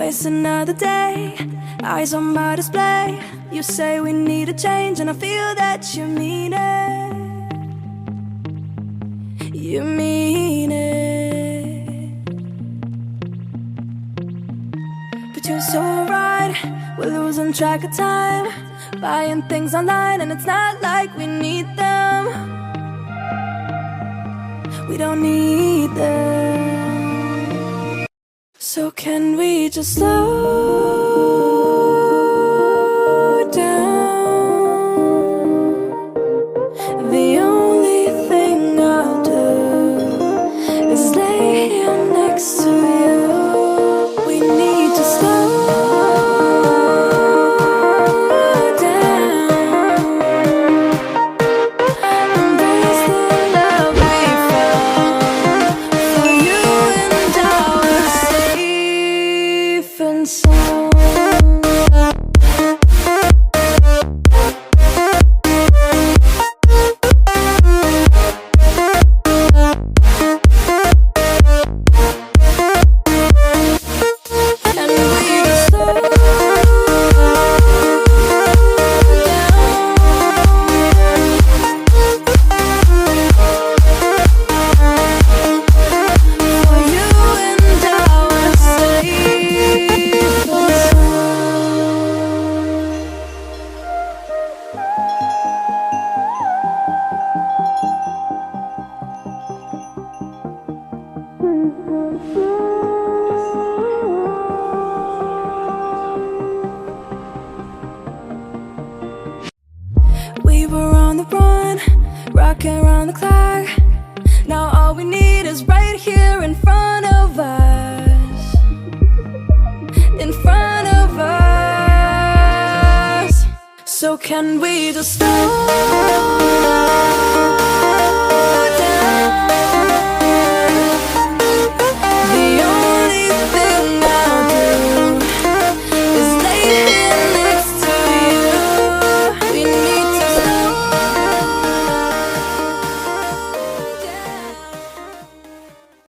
waste another day, eyes on my display. You say we need a change, and I feel that you mean it. You mean it. But you're so right, we're losing track of time, buying things online, and it's not like we need them. We don't need them. So can we just slow down? The only thing I'll do is lay here next to you. We need to slow down. Embrace the love we found. For you and I are safe and sound. We were on the run, rocking around the clock. Now all we need is right here in front of us. In front of us. So can we just slow